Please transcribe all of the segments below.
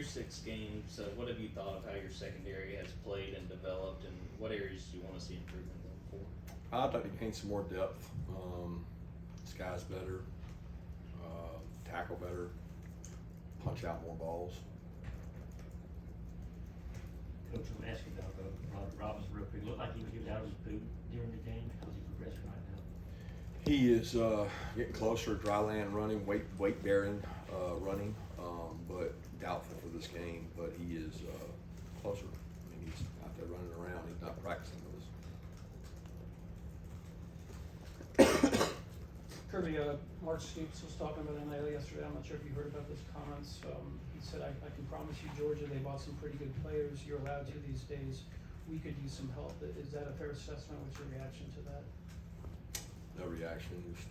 through 6 games, what have you thought of how your secondary has played and developed, and what areas do you want to see improvement going forward? I'd like to gain some more depth. Skies better, tackle better, punch out more balls. Coach, I'm asking about Robert Robinson real quick. It looked like he was out of his boot during the game. How's he progressing right now? He is getting closer, dry land running, weight bearing running, but doubtful for this game. But he is closer. I mean, he's out there running around. He's not practicing with us. Kirby, Mark Stoops was talking about NIL yesterday. I'm not sure if you heard about those comments. He said, I can promise you, Georgia, they bought some pretty good players. You're allowed to these days. We could use some help. Is that a fair assessment? What's your reaction to that? No reaction. There's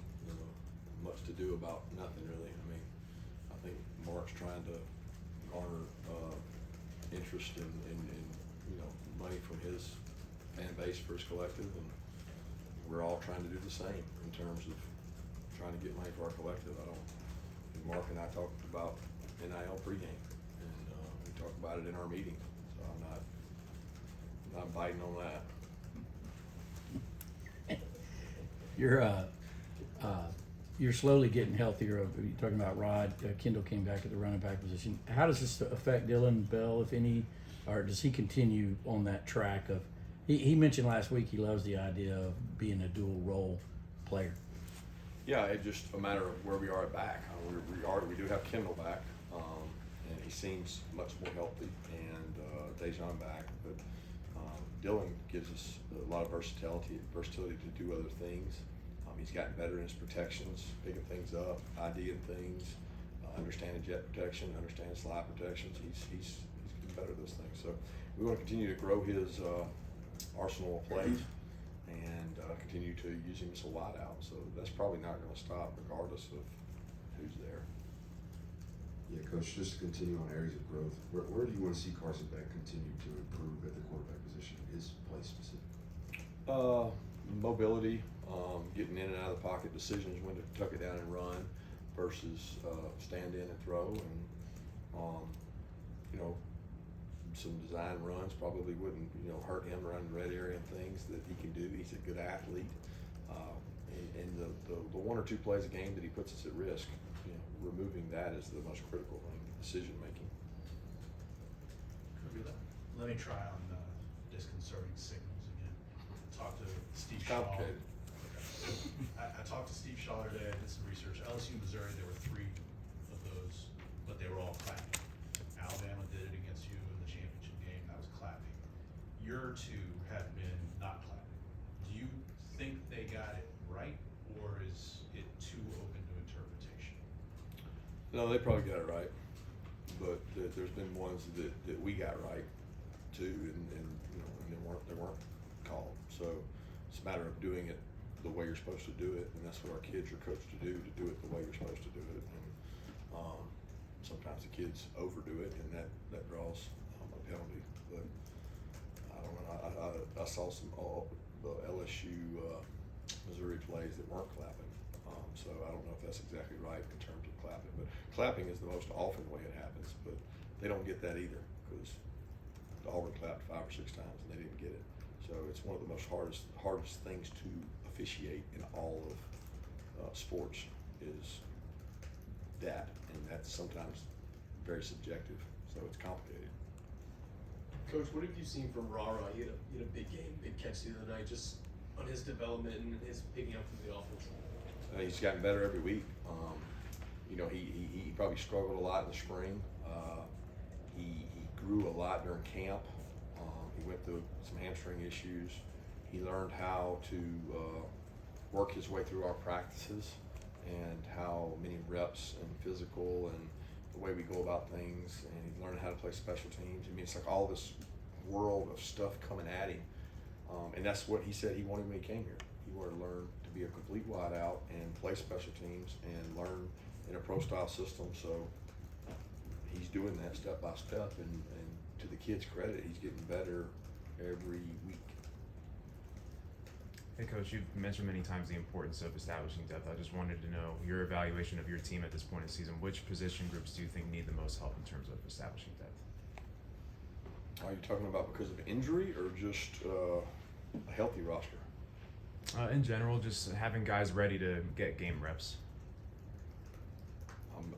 much to do about nothing really. I mean, I think Mark's trying to garner interest in money from his fan base for his collective, and we're all trying to do the same in terms of trying to get money for our collective. Mark and I talked about NIL pregame, and we talked about it in our meeting. So I'm not biting on that. You're slowly getting healthier. You're talking about Rod Kendall came back at the running back position. How does this affect Dylan Bell, if any, or does he continue on that track of? He mentioned last week he loves the idea of being a dual role player. Yeah, it's just a matter of where we are at back. We do have Kendall back, and he seems much more healthy, and Dejan back. But Dylan gives us a lot of versatility to do other things. He's gotten better in his protections, picking things up, IDing things, understanding jet protection, understanding slide protections. He's getting better at those things. So we want to continue to grow his arsenal of plays and continue to use him as a wideout. So that's probably not going to stop regardless of who's there. Yeah, Coach, just to continue on areas of growth, where do you want to see Carson Beck continue to improve at the quarterback position? His play specific? Mobility, getting in and out of the pocket, decisions when to tuck it down and run versus stand in and throw, and some design runs probably wouldn't hurt him around the red area and things that he can do. He's a good athlete, and the 1 or 2 plays a game that he puts us at risk, removing that is the most critical thing, decision making. Let me try on disconcerting signals again. Talked to Steve Shaw. Complicated. I talked to Steve Shaw today. I did some research. LSU, Missouri, there were 3 of those, but they were all clapping. Alabama did it against you in the championship game. That was clapping. Your 2 have been not clapping. Do you think they got it right, or is it too open to interpretation? No, they probably got it right, but there's been ones that we got right too, and they weren't called. So it's a matter of doing it the way you're supposed to do it, and that's what our kids are coached to do it the way you're supposed to do it. And sometimes the kids overdo it, and that draws a penalty. But I don't know. I saw some the LSU Missouri plays that weren't clapping, so I don't know if that's exactly right in terms of clapping. But clapping is the most often way it happens, but they don't get that either because Auburn clapped 5 or 6 times and they didn't get it. So it's one of the most hardest things to officiate in all of sports is that, and that's sometimes very subjective. So it's complicated. Coach, what have you seen from Rara? He had a big game, big catch the other night, just on his development and his picking up from the offense. He's gotten better every week. He probably struggled a lot in the spring. He grew a lot during camp. He went through some hamstring issues. He learned how to work his way through our practices and how many reps and physical and the way we go about things, and he learned how to play special teams. I mean, it's like all this world of stuff coming at him, and that's what he said he wanted when he came here. He wanted to learn to be a complete wideout and play special teams and learn in a pro-style system. So he's doing that step by step, and to the kid's credit, he's getting better every week. Hey Coach, you've mentioned many times the importance of establishing depth. I just wanted to know your evaluation of your team at this point in the season. Which position groups do you think need the most help in terms of establishing depth? Are you talking about because of injury or just a healthy roster? In general, just having guys ready to get game reps. I'm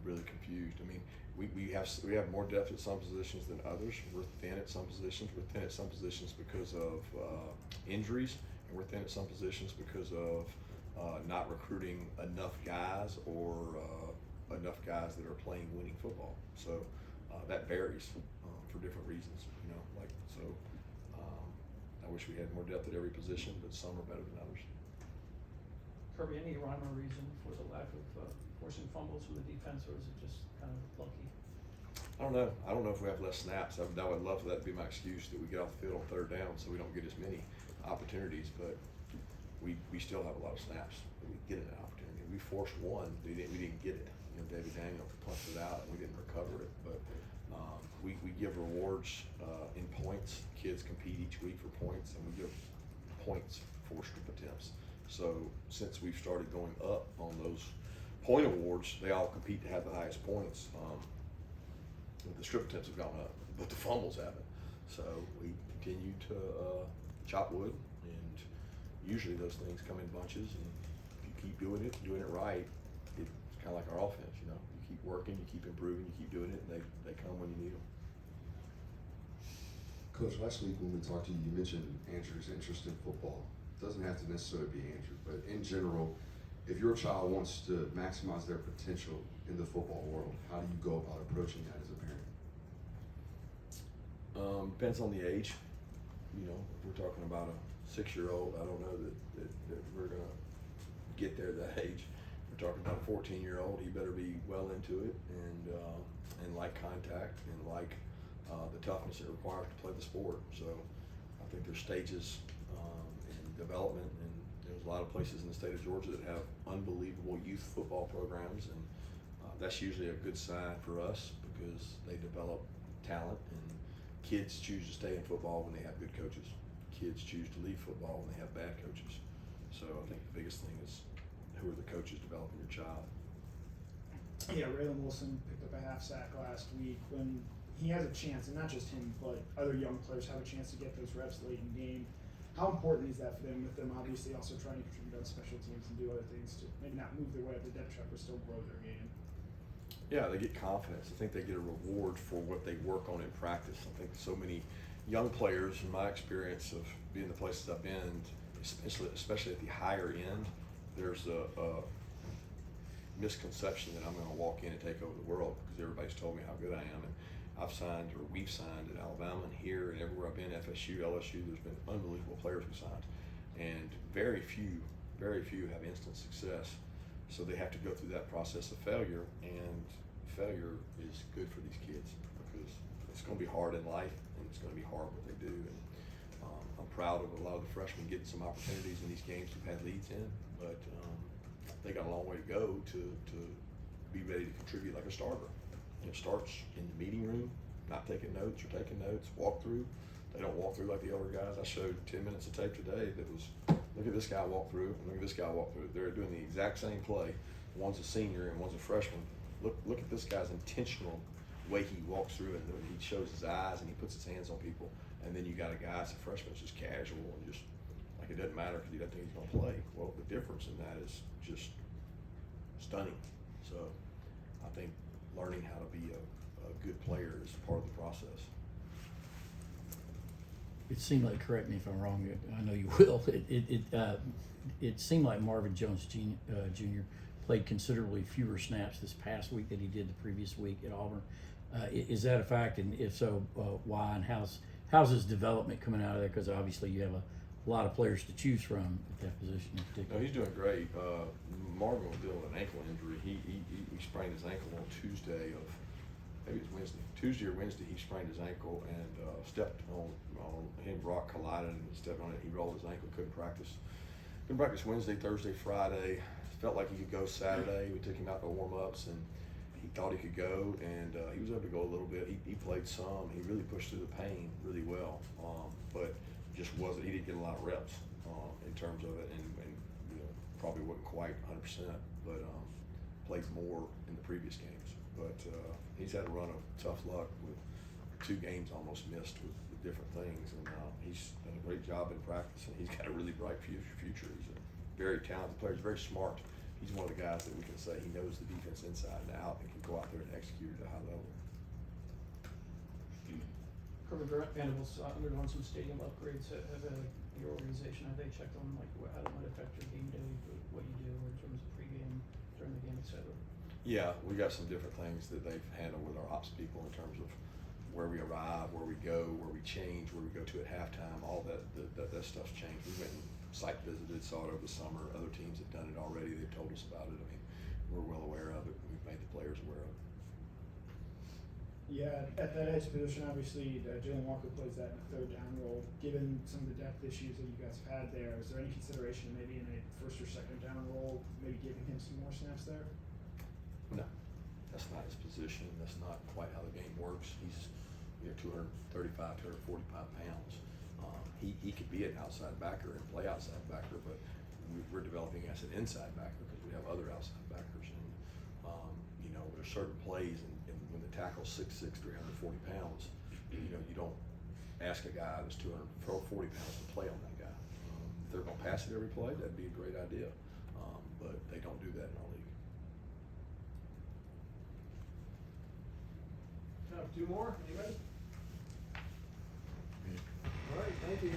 really confused. I mean, we have more depth at some positions than others. We're thin at some positions. We're thin at some positions because of injuries, and we're thin at some positions because of not recruiting enough guys or enough guys that are playing winning football. So that varies for different reasons. You know, like so. I wish we had more depth at every position, but some are better than others. Kirby, any rhyme or reason for the lack of forcing fumbles from the defense, or is it just kind of lucky? I don't know. I don't know if we have less snaps. I would love for that to be my excuse that we get off the field on third down so we don't get as many opportunities, but we still have a lot of snaps that we get an opportunity. We forced one, we didn't get it. You know, David Daniel punched it out and we didn't recover it, but we give rewards in points. Kids compete each week for points, and we give points for strip attempts. So since we've started going up on those point awards, they all compete to have the highest points. The strip attempts have gone up, but the fumbles haven't. So we continue to chop wood, and usually those things come in bunches. And if you keep doing it right, it's kind of like our offense. You know, you keep working, you keep improving, you keep doing it, and they come when you need them. Coach, last week when we talked to you, you mentioned Andrew's interest in football. It doesn't have to necessarily be Andrew, but in general, if your child wants to maximize their potential in the football world, how do you go about approaching that as a parent? Depends on the age. You know, if we're talking about a 6-year-old, I don't know that we're gonna get there at that age. If we're talking about a 14-year-old, he better be well into it and like contact and like the toughness it requires to play the sport. So I think there's stages in development, and there's a lot of places in the state of Georgia that have unbelievable youth football programs, and that's usually a good sign for us because they develop talent, and kids choose to stay in football when they have good coaches. Kids choose to leave football when they have bad coaches. So I think the biggest thing is who are the coaches developing your child. Yeah, Raylan Wilson picked up a half sack last week. When he has a chance, and not just him, but other young players have a chance to get those reps late in game, how important is that for them, with them obviously also trying to contribute on special teams and do other things to maybe not move their way up the depth chart but still grow their game? Yeah, they get confidence. I think they get a reward for what they work on in practice. I think so many young players, in my experience of being the places I've been, especially at the higher end, there's a misconception that I'm going to walk in and take over the world because everybody's told me how good I am. And I've signed, or we've signed at Alabama and here and everywhere I've been, FSU, LSU, there's been unbelievable players we signed. And very few have instant success. So they have to go through that process of failure, and failure is good for these kids because it's going to be hard in life, and it's going to be hard what they do. And I'm proud of a lot of the freshmen getting some opportunities in these games we've had leads in, but they got a long way to go to be ready to contribute like a starter. And it starts in the meeting room, not taking notes or taking notes, walk through. They don't walk through like the older guys. I showed 10 minutes of tape today that was, look at this guy walk through, and look at this guy walk through. They're doing the exact same play. One's a senior and one's a freshman. Look at this guy's intentional way he walks through, and he shows his eyes and he puts his hands on people. And then you got a guy that's a freshman that's just casual and just like it doesn't matter because he doesn't think he's going to play. Well, the difference in that is just stunning. So I think learning how to be a good player is part of the process. It seemed like, correct me if I'm wrong, I know you will, it seemed like Marvin Jones Jr. played considerably fewer snaps this past week than he did the previous week at Auburn. Is that a fact, and if so, why, and how's his development coming out of there? Because obviously you have a lot of players to choose from at that position in particular. No, he's doing great. Marvin was dealing with an ankle injury. He sprained his ankle on Tuesday of, maybe it was Wednesday. Tuesday or Wednesday, he sprained his ankle and stepped on him. Rock collided and stepped on it. He rolled his ankle. Couldn't practice. Wednesday, Thursday, Friday. Felt like he could go Saturday. We took him out to warm-ups and he thought he could go, and he was able to go a little bit. He played some. He really pushed through the pain really well, but just wasn't. He didn't get a lot of reps. in terms of it, and you know, probably wasn't quite 100%, but played more in the previous games. But he's had a run of tough luck with 2 games almost missed with different things, and he's done a great job in practice, and he's got a really bright future. He's a very talented player. He's very smart. He's one of the guys that we can say he knows the defense inside and out and can go out there and execute at a high level. Kirby Vanderbilt's undergone some stadium upgrades. Have your organization, have they checked on like how that might affect your game day, what you do in terms of pregame, during the game, et cetera? Yeah, we got some different things that they've handled with our ops people in terms of where we arrive, where we go, where we change, where we go to at halftime. All that stuff's changed. We went and site visited, saw it over the summer. Other teams have done it already. They've told us about it. I mean, we're well aware of it. We've made the players aware of it. Yeah, at that edge position, obviously, Jalen Walker plays that in a third down role. Given some of the depth issues that you guys have had there, is there any consideration maybe in a first or second down role, maybe giving him some more snaps there? No, that's not his position. That's not quite how the game works. He's 235, 245 pounds. He could be an outside backer and play outside backer, but we're developing as an inside backer because we have other outside backers. And you know, there's certain plays, and when the tackle's 6'6", 340 pounds, you know, you don't ask a guy that's 240 pounds to play on that guy. If they're gonna pass it every play, that'd be a great idea, but they don't do that in our league. Now, 2 more, anybody? All right, thank you.